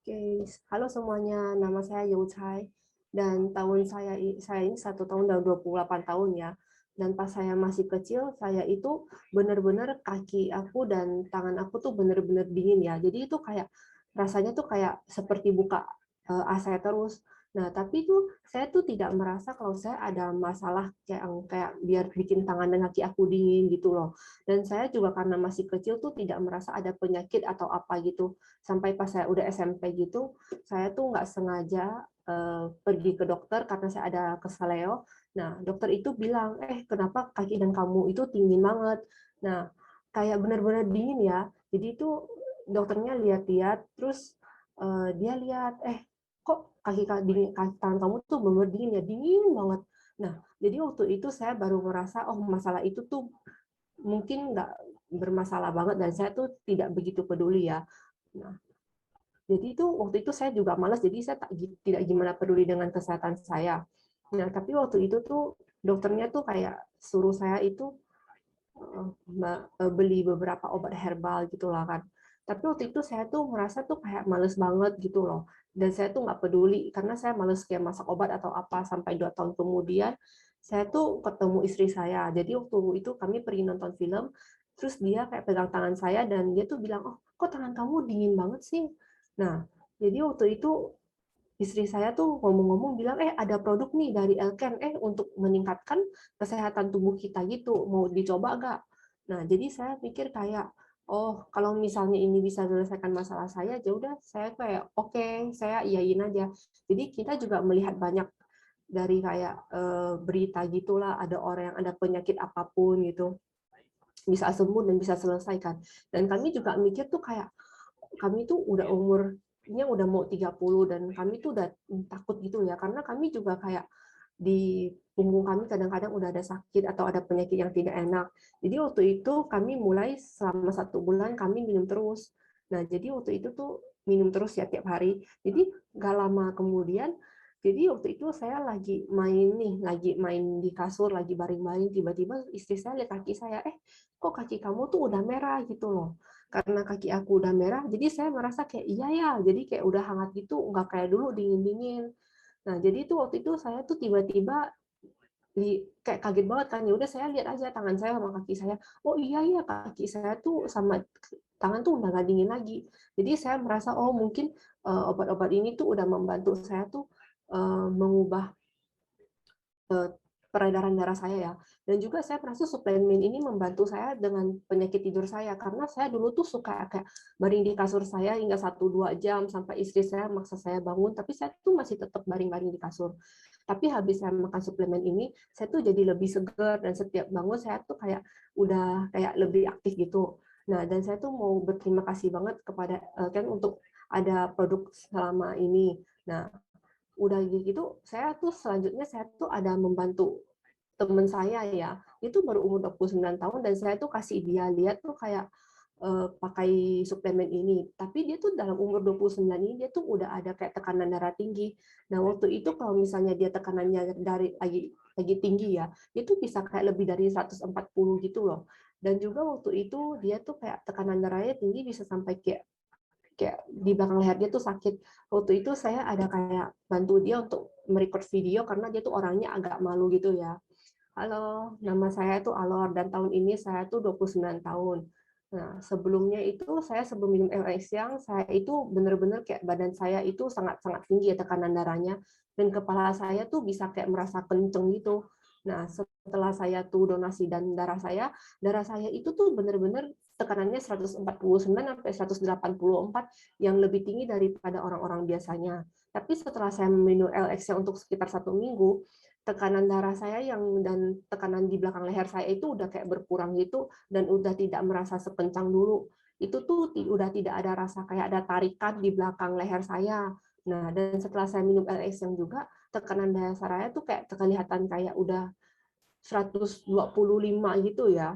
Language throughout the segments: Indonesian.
Oke, halo semuanya, nama saya Yu Chai, dan tahun saya ini 1 tahun dan 28 tahun ya. Dan pas saya masih kecil, saya itu benar-benar kaki aku dan tangan aku tuh benar-benar dingin ya. Jadi itu kayak rasanya tuh kayak seperti buka AC terus. Nah, tapi tuh saya tuh tidak merasa kalau saya ada masalah kayak biar bikin tangan dan kaki aku dingin gitu loh. Dan saya juga karena masih kecil tuh tidak merasa ada penyakit atau apa gitu sampai pas saya udah SMP gitu, saya tuh nggak sengaja pergi ke dokter karena saya ada keseleo. Nah, dokter itu bilang, kenapa kaki dan kamu itu dingin banget? Nah, kayak benar-benar dingin ya. Jadi itu dokternya lihat-lihat, terus dia lihat, kok kaki tangan kamu tuh benar dingin ya, dingin banget. Nah, jadi waktu itu saya baru merasa, oh masalah itu tuh mungkin nggak bermasalah banget dan saya tuh tidak begitu peduli ya. Nah, jadi itu waktu itu saya juga malas, jadi saya tidak gimana peduli dengan kesehatan saya. Nah, tapi waktu itu tuh dokternya tuh kayak suruh saya itu beli beberapa obat herbal gitu lah kan. Tapi waktu itu saya tuh merasa tuh kayak males banget gitu loh. Dan saya tuh nggak peduli karena saya males kayak masak obat atau apa. Sampai 2 tahun kemudian saya tuh ketemu istri saya. Jadi waktu itu kami pergi nonton film, terus dia kayak pegang tangan saya dan dia tuh bilang, oh kok tangan kamu dingin banget sih? Nah, jadi waktu itu istri saya tuh ngomong-ngomong bilang, ada produk nih dari Elken, untuk meningkatkan kesehatan tubuh kita gitu, mau dicoba nggak? Nah, jadi saya pikir kayak, oh kalau misalnya ini bisa menyelesaikan masalah saya, ya udah saya kayak oke, saya iyain aja. Jadi kita juga melihat banyak dari kayak berita gitulah, ada orang yang ada penyakit apapun gitu, bisa sembuh dan bisa selesaikan. Dan kami juga mikir tuh kayak kami tuh udah umurnya udah mau 30 dan kami tuh udah takut gitu ya karena kami juga kayak di punggung kami kadang-kadang udah ada sakit atau ada penyakit yang tidak enak. Jadi waktu itu kami mulai selama 1 bulan kami minum terus. Nah, jadi waktu itu tuh minum terus ya tiap hari. Jadi gak lama kemudian, jadi waktu itu saya lagi main di kasur, lagi baring-baring, tiba-tiba istri saya lihat kaki saya, kok kaki kamu tuh udah merah gitu loh. Karena kaki aku udah merah, jadi saya merasa kayak iya ya, jadi kayak udah hangat gitu, nggak kayak dulu dingin-dingin. Nah, jadi itu waktu itu saya tuh tiba-tiba kayak kaget banget kan, ya udah saya lihat aja tangan saya sama kaki saya. Oh iya ya, kaki saya tuh sama tangan tuh udah nggak dingin lagi. Jadi saya merasa oh mungkin obat-obat ini tuh udah membantu saya tuh mengubah eh, peredaran darah saya ya. Dan juga saya merasa suplemen ini membantu saya dengan penyakit tidur saya karena saya dulu tuh suka kayak baring di kasur saya hingga 1-2 jam sampai istri saya maksa saya bangun, tapi saya tuh masih tetap baring-baring di kasur. Tapi habis saya makan suplemen ini, saya tuh jadi lebih segar dan setiap bangun saya tuh kayak udah kayak lebih aktif gitu. Nah, dan saya tuh mau berterima kasih banget kepada kan untuk ada produk selama ini. Nah, udah gitu saya tuh selanjutnya saya tuh ada membantu temen saya ya, itu baru umur 29 tahun dan saya tuh kasih dia lihat tuh kayak pakai suplemen ini. Tapi dia tuh dalam umur 29 ini dia tuh udah ada kayak tekanan darah tinggi. Nah, waktu itu kalau misalnya dia tekanannya dari lagi tinggi ya, itu bisa kayak lebih dari 140 gitu loh. Dan juga waktu itu dia tuh kayak tekanan darahnya tinggi bisa sampai kayak kayak di belakang leher dia tuh sakit. Waktu itu saya ada kayak bantu dia untuk merecord video karena dia tuh orangnya agak malu gitu ya. Halo, nama saya tuh Alor dan tahun ini saya tuh 29 tahun. Nah, sebelumnya itu saya sebelum minum LX yang saya itu benar-benar kayak badan saya itu sangat-sangat tinggi ya tekanan darahnya dan kepala saya tuh bisa kayak merasa kenceng gitu. Nah, setelah saya tuh donasi dan darah saya itu tuh benar-benar tekanannya 149 sampai 184 yang lebih tinggi daripada orang-orang biasanya. Tapi setelah saya minum LX yang untuk sekitar 1 minggu, tekanan darah saya dan tekanan di belakang leher saya itu udah kayak berkurang gitu dan udah tidak merasa sekencang dulu. Itu tuh udah tidak ada rasa kayak ada tarikan di belakang leher saya. Nah, dan setelah saya minum LX yang juga, tekanan darah saya tuh kayak kelihatan kayak udah 125 gitu ya.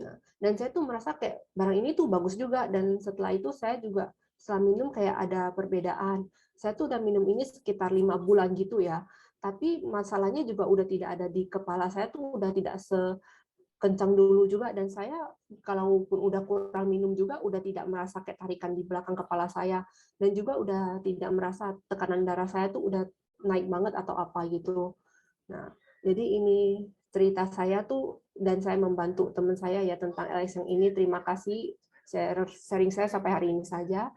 Nah, dan saya tuh merasa kayak barang ini tuh bagus juga dan setelah itu saya juga setelah minum kayak ada perbedaan. Saya tuh udah minum ini sekitar 5 bulan gitu ya. Tapi masalahnya juga udah tidak ada di kepala saya tuh udah tidak kencang dulu juga, dan saya kalaupun udah kurang minum juga udah tidak merasa kayak tarikan di belakang kepala saya, dan juga udah tidak merasa tekanan darah saya tuh udah naik banget atau apa gitu. Nah, jadi ini cerita saya tuh, dan saya membantu teman saya ya tentang LX yang ini. Terima kasih sharing saya sampai hari ini saja.